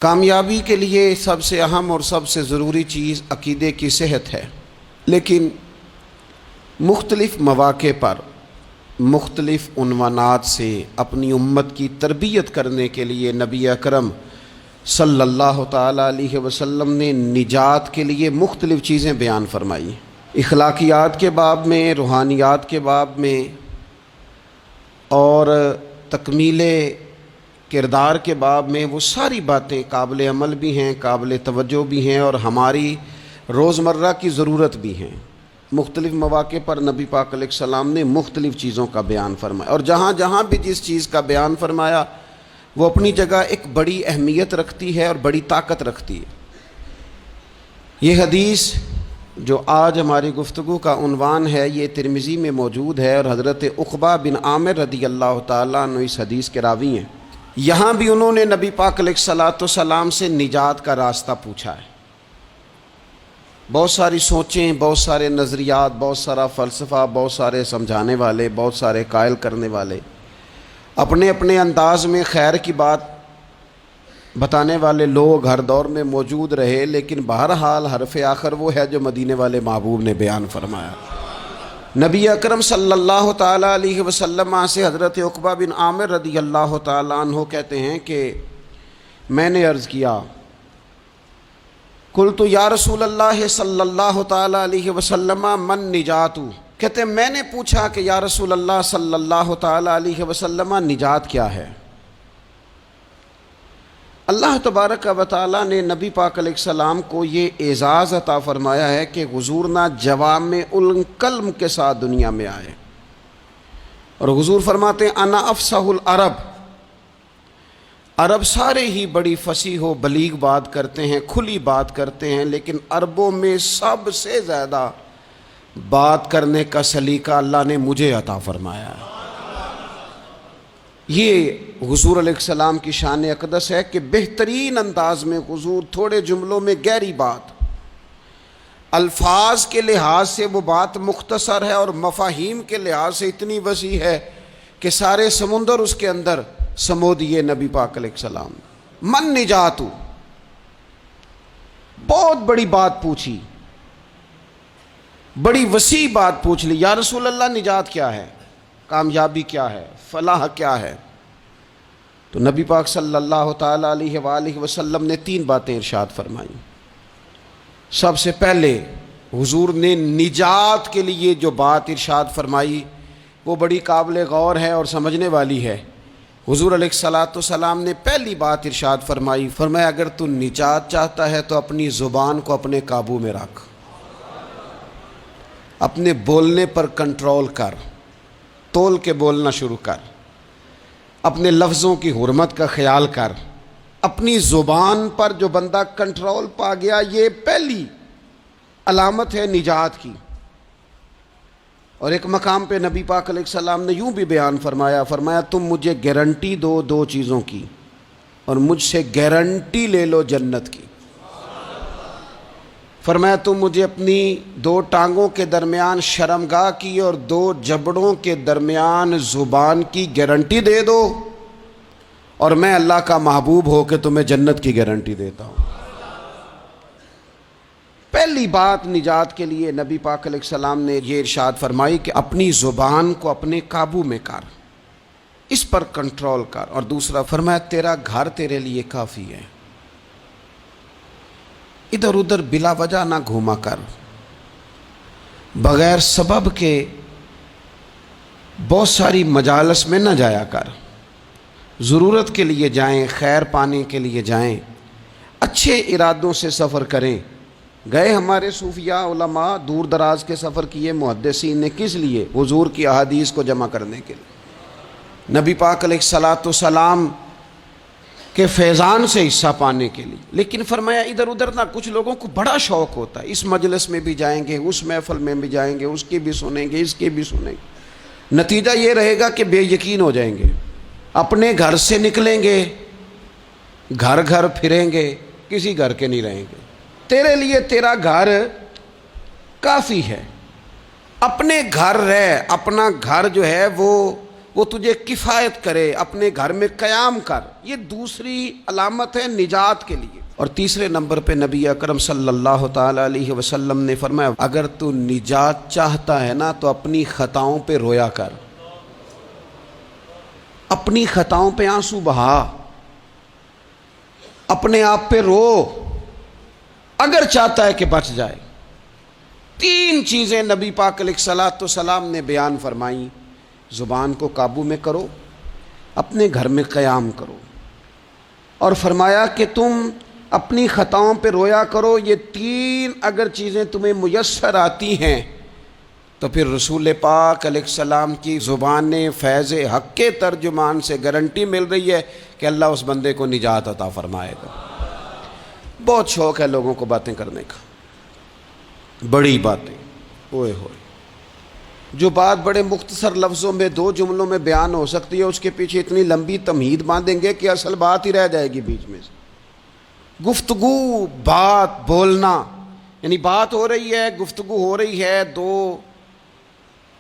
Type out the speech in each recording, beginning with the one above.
کامیابی کے لیے سب سے اہم اور سب سے ضروری چیز عقیدے کی صحت ہے، لیکن مختلف مواقع پر مختلف عنوانات سے اپنی امت کی تربیت کرنے کے لیے نبی اکرم صلی اللہ تعالیٰ علیہ وسلم نے نجات کے لیے مختلف چیزیں بیان فرمائی۔ اخلاقیات کے باب میں، روحانیات کے باب میں اور تکمیل کردار کے باب میں، وہ ساری باتیں قابل عمل بھی ہیں، قابل توجہ بھی ہیں اور ہماری روزمرہ کی ضرورت بھی ہیں۔ مختلف مواقع پر نبی پاک علیہ السلام نے مختلف چیزوں کا بیان فرمایا، اور جہاں جہاں بھی جس چیز کا بیان فرمایا وہ اپنی جگہ ایک بڑی اہمیت رکھتی ہے اور بڑی طاقت رکھتی ہے۔ یہ حدیث جو آج ہماری گفتگو کا عنوان ہے، یہ ترمذی میں موجود ہے اور حضرت عقبہ بن عامر رضی اللہ تعالیٰ عنہ اس حدیث کے راوی ہیں۔ یہاں بھی انہوں نے نبی پاک علیہ السلام سے نجات کا راستہ پوچھا ہے۔ بہت ساری سوچیں، بہت سارے نظریات، بہت سارا فلسفہ، بہت سارے سمجھانے والے، بہت سارے قائل کرنے والے، اپنے اپنے انداز میں خیر کی بات بتانے والے لوگ ہر دور میں موجود رہے، لیکن بہرحال حرف آخر وہ ہے جو مدینے والے محبوب نے بیان فرمایا۔ نبی اکرم صلی اللہ تعالیٰ علیہ وسلم سے حضرت عقبہ بن عامر رضی اللہ تعالیٰ عنہ کہتے ہیں کہ میں نے عرض کیا، قلت یا رسول اللہ صلی اللہ تعالیٰ علیہ وسلم من نجات، کہتے ہیں میں نے پوچھا کہ یا رسول اللہ صلی اللہ تعالیٰ علیہ وسلم نجات کیا ہے؟ اللہ تبارک و تعالیٰ نے نبی پاک علیہ السلام کو یہ اعزاز عطا فرمایا ہے کہ حضور نہ جوامع الکلم کے ساتھ دنیا میں آئے، اور حضور فرماتے ہیں انا افصح العرب، عرب سارے ہی بڑی فصیح و بلیغ بات کرتے ہیں، کھلی بات کرتے ہیں، لیکن عربوں میں سب سے زیادہ بات کرنے کا سلیقہ اللہ نے مجھے عطا فرمایا ہے۔ یہ حضور علیہ السلام کی شان اقدس ہے کہ بہترین انداز میں حضور تھوڑے جملوں میں گہری بات، الفاظ کے لحاظ سے وہ بات مختصر ہے اور مفاہیم کے لحاظ سے اتنی وسیع ہے کہ سارے سمندر اس کے اندر سمو دیے نبی پاک علیہ السلام۔ من نجات، بہت بڑی بات پوچھی، بڑی وسیع بات پوچھ لی، یا رسول اللہ نجات کیا ہے، کامیابی کیا ہے، فلاح کیا ہے؟ تو نبی پاک صلی اللہ تعالیٰ علیہ وآلہ وسلم نے 3 باتیں ارشاد فرمائیں۔ سب سے پہلے حضور نے نجات کے لیے جو بات ارشاد فرمائی وہ بڑی قابل غور ہے اور سمجھنے والی ہے۔ حضور علیہ السلام نے پہلی بات ارشاد فرمائی، فرمایا اگر تو نجات چاہتا ہے تو اپنی زبان کو اپنے قابو میں رکھ، اپنے بولنے پر کنٹرول کر، تول کے بولنا شروع کر، اپنے لفظوں کی حرمت کا خیال کر۔ اپنی زبان پر جو بندہ کنٹرول پا گیا، یہ پہلی علامت ہے نجات کی۔ اور ایک مقام پہ نبی پاک علیہ السلام نے یوں بھی بیان فرمایا تم مجھے گارنٹی دو 2 چیزوں کی، اور مجھ سے گارنٹی لے لو جنت کی۔ فرمایا تم مجھے اپنی 2 ٹانگوں کے درمیان شرمگاہ کی اور 2 جبڑوں کے درمیان زبان کی گارنٹی دے دو، اور میں اللہ کا محبوب ہو کے تمہیں جنت کی گارنٹی دیتا ہوں۔ پہلی بات نجات کے لیے نبی پاک علیہ السلام نے یہ ارشاد فرمائی کہ اپنی زبان کو اپنے قابو میں کر، اس پر کنٹرول کر۔ اور دوسرا فرمایا تیرا گھر تیرے لیے کافی ہے، ادھر ادھر بلا وجہ نہ گھوما کر، بغیر سبب کے بہت ساری مجالس میں نہ جایا کر، ضرورت کے لیے جائیں، خیر پانے کے لیے جائیں، اچھے ارادوں سے سفر کریں۔ گئے ہمارے صوفیاء علماء دور دراز کے سفر کیے محدثین نے، کس لیے؟ حضور کی احادیث کو جمع کرنے کے لیے، نبی پاک علیہ السلام کے فیضان سے حصہ پانے کے لیے۔ لیکن فرمایا ادھر ادھر نہ، کچھ لوگوں کو بڑا شوق ہوتا ہے، اس مجلس میں بھی جائیں گے، اس محفل میں بھی جائیں گے، اس کی بھی سنیں گے، اس کی بھی سنیں گے، نتیجہ یہ رہے گا کہ بے یقین ہو جائیں گے، اپنے گھر سے نکلیں گے، گھر گھر پھریں گے، کسی گھر کے نہیں رہیں گے۔ تیرے لیے تیرا گھر کافی ہے، اپنے گھر رہ، اپنا گھر جو ہے وہ وہ تجھے کفایت کرے، اپنے گھر میں قیام کر۔ یہ دوسری علامت ہے نجات کے لیے۔ اور تیسرے نمبر پہ نبی اکرم صلی اللہ تعالی علیہ وسلم نے فرمایا اگر تو نجات چاہتا ہے نا تو اپنی خطاؤں پہ رویا کر، اپنی خطاؤں پہ آنسو بہا، اپنے آپ پہ رو، اگر چاہتا ہے کہ بچ جائے۔ تین چیزیں نبی پاک علیہ الصلوۃ والسلام نے بیان فرمائیں، زبان کو قابو میں کرو، اپنے گھر میں قیام کرو، اور فرمایا کہ تم اپنی خطاؤں پہ رویا کرو۔ یہ تین اگر چیزیں تمہیں میسر آتی ہیں تو پھر رسول پاک علیہ السلام کی زبان فیض حق کے ترجمان سے گارنٹی مل رہی ہے کہ اللہ اس بندے کو نجات عطا فرمائے گا۔ بہت شوق ہے لوگوں کو باتیں کرنے کا، بڑی باتیں، اوئے ہوئے، جو بات بڑے مختصر لفظوں میں 2 جملوں میں بیان ہو سکتی ہے اس کے پیچھے اتنی لمبی تمہید باندھیں گے کہ اصل بات ہی رہ جائے گی بیچ میں سے۔ گفتگو، بات، بولنا، یعنی بات ہو رہی ہے، گفتگو ہو رہی ہے 2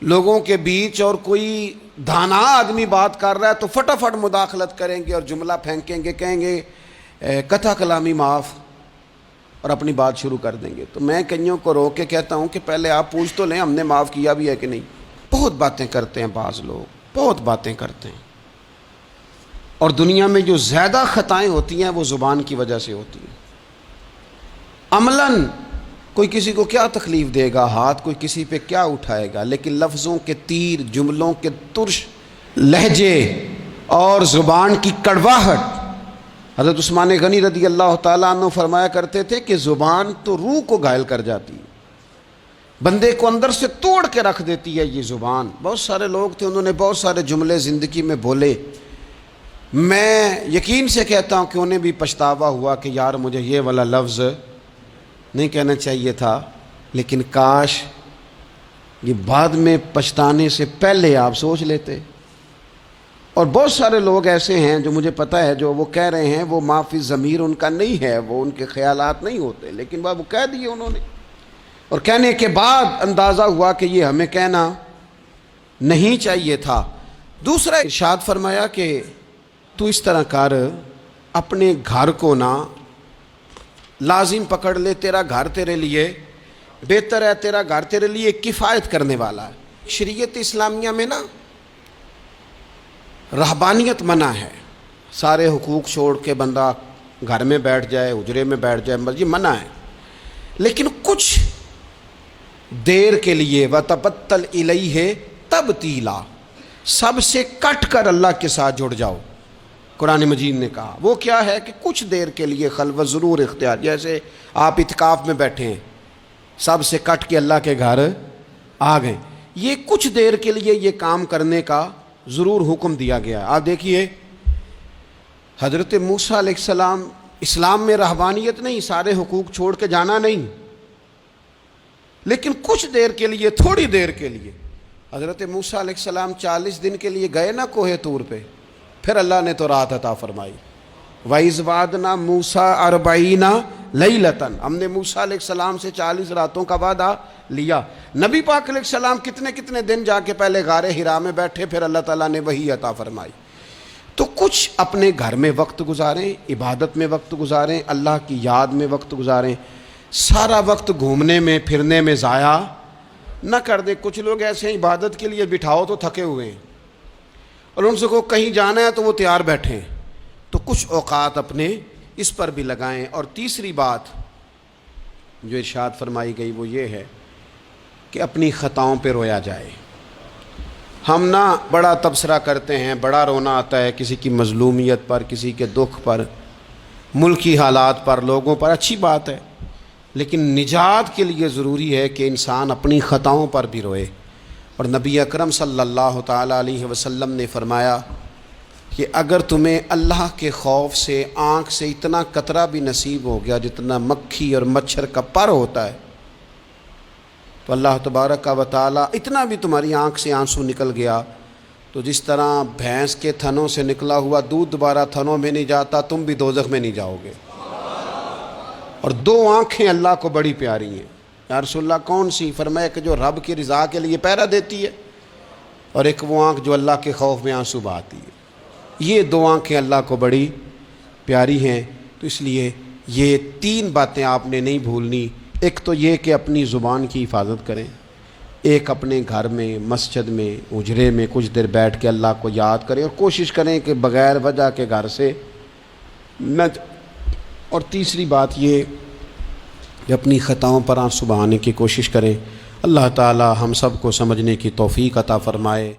لوگوں کے بیچ، اور کوئی دانا آدمی بات کر رہا ہے تو فٹافٹ مداخلت کریں گے اور جملہ پھینکیں گے، کہیں گے قطع کلامی معاف، اور اپنی بات شروع کر دیں گے۔ تو میں کئیوں کو روک کے کہتا ہوں کہ پہلے آپ پوچھ تو لیں ہم نے معاف کیا بھی ہے کہ نہیں۔ بہت باتیں کرتے ہیں بعض لوگ، بہت باتیں کرتے ہیں، اور دنیا میں جو زیادہ خطائیں ہوتی ہیں وہ زبان کی وجہ سے ہوتی ہیں۔ عملاً کوئی کسی کو کیا تکلیف دے گا، ہاتھ کوئی کسی پہ کیا اٹھائے گا، لیکن لفظوں کے تیر، جملوں کے ترش لہجے اور زبان کی کڑواہٹ، حضرت عثمان غنی رضی اللہ تعالیٰ عنہ فرمایا کرتے تھے کہ زبان تو روح کو گھائل کر جاتی ہے، بندے کو اندر سے توڑ کے رکھ دیتی ہے یہ زبان۔ بہت سارے لوگ تھے، انہوں نے بہت سارے جملے زندگی میں بولے، میں یقین سے کہتا ہوں کہ انہیں بھی پچھتاوا ہوا کہ یار مجھے یہ والا لفظ نہیں کہنا چاہیے تھا، لیکن کاش یہ بعد میں پچھتانے سے پہلے آپ سوچ لیتے۔ اور بہت سارے لوگ ایسے ہیں جو مجھے پتہ ہے جو وہ کہہ رہے ہیں وہ معافی ضمیر ان کا نہیں ہے، وہ ان کے خیالات نہیں ہوتے، لیکن وہ کہہ دیے انہوں نے، اور کہنے کے بعد اندازہ ہوا کہ یہ ہمیں کہنا نہیں چاہیے تھا۔ دوسرا ارشاد فرمایا کہ تو اس طرح کر، اپنے گھر کو نہ لازم پکڑ لے، تیرا گھر تیرے لیے بہتر ہے، تیرا گھر تیرے لیے کفایت کرنے والا ہے۔ شریعت اسلامیہ میں نا رہبانیت منع ہے، سارے حقوق چھوڑ کے بندہ گھر میں بیٹھ جائے، حجرے میں بیٹھ جائے، یہ منع ہے، لیکن کچھ دیر کے لیے وَتَبَتَّلْ إِلَيْهِ تَبْتِيلًا، سب سے کٹ کر اللہ کے ساتھ جڑ جاؤ۔ قرآن مجید نے کہا وہ کیا ہے کہ کچھ دیر کے لیے خلوت ضرور اختیار، جیسے آپ اعتکاف میں بیٹھے ہیں، سب سے کٹ کے اللہ کے گھر آ گئے، یہ کچھ دیر کے لیے یہ کام کرنے کا ضرور حکم دیا گیا ہے۔ آپ دیکھیے حضرت موسیٰ علیہ السلام، اسلام میں رہبانیت نہیں، سارے حقوق چھوڑ کے جانا نہیں، لیکن کچھ دیر کے لیے، تھوڑی دیر کے لیے حضرت موسیٰ علیہ السلام 40 دن کے لیے گئے نا کوہ طور پہ، پھر اللہ نے تو رات عطا فرمائی۔ وَإِذْ وَعَدْنَا مُوسَىٰ 40 لَيْلَةً، ہم نے موسیٰ علیہ السلام سے 40 راتوں کا وعدہ لیا۔ نبی پاک علیہ السلام کتنے کتنے دن جا کے پہلے غار حرا میں بیٹھے، پھر اللہ تعالیٰ نے وحی عطا فرمائی۔ تو کچھ اپنے گھر میں وقت گزاریں، عبادت میں وقت گزاریں، اللہ کی یاد میں وقت گزاریں، سارا وقت گھومنے میں پھرنے میں ضائع نہ کر دیں۔ کچھ لوگ ایسے ہیں عبادت کے لیے بٹھاؤ تو تھکے ہوئے ہیں، اور ان سے کو کہیں جانا ہے تو وہ تیار بیٹھے ہیں، تو کچھ اوقات اپنے اس پر بھی لگائیں۔ اور تیسری بات جو ارشاد فرمائی گئی وہ یہ ہے کہ اپنی خطاؤں پہ رویا جائے۔ ہم نہ بڑا تبصرہ کرتے ہیں، بڑا رونا آتا ہے کسی کی مظلومیت پر، کسی کے دکھ پر، ملکی حالات پر، لوگوں پر، اچھی بات ہے، لیکن نجات کے لیے ضروری ہے کہ انسان اپنی خطاؤں پر بھی روئے۔ اور نبی اکرم صلی اللہ تعالیٰ علیہ وسلم نے فرمایا کہ اگر تمہیں اللہ کے خوف سے آنکھ سے اتنا قطرہ بھی نصیب ہو گیا جتنا مکھی اور مچھر کا پر ہوتا ہے، تو اللہ تبارک و تعالیٰ اتنا بھی تمہاری آنکھ سے آنسو نکل گیا تو جس طرح بھینس کے تھنوں سے نکلا ہوا دودھ دوبارہ تھنوں میں نہیں جاتا، تم بھی دوزخ میں نہیں جاؤ گے۔ اور 2 آنکھیں اللہ کو بڑی پیاری ہیں۔ یا رسول اللہ کون سی؟ فرمایا کہ جو رب کی رضا کے لیے پہرا دیتی ہے۔ اور ایک وہ آنکھ جو اللہ کے خوف میں آنسو بہاتی ہے. یہ دو آنکھیں اللہ کو بڑی پیاری ہیں. تو اس لیے یہ 3 باتیں آپ نے نہیں بھولنی. ایک تو یہ کہ اپنی زبان کی حفاظت کریں. ایک اپنے گھر میں، مسجد میں، اجرے میں کچھ دیر بیٹھ کے اللہ کو یاد کریں اور کوشش کریں کہ بغیر وجہ کے گھر سے نہ. اور تیسری بات یہ کہ اپنی خطاؤں پر آنسو بہانے کی کوشش کریں. اللہ تعالی ہم سب کو سمجھنے کی توفیق عطا فرمائے.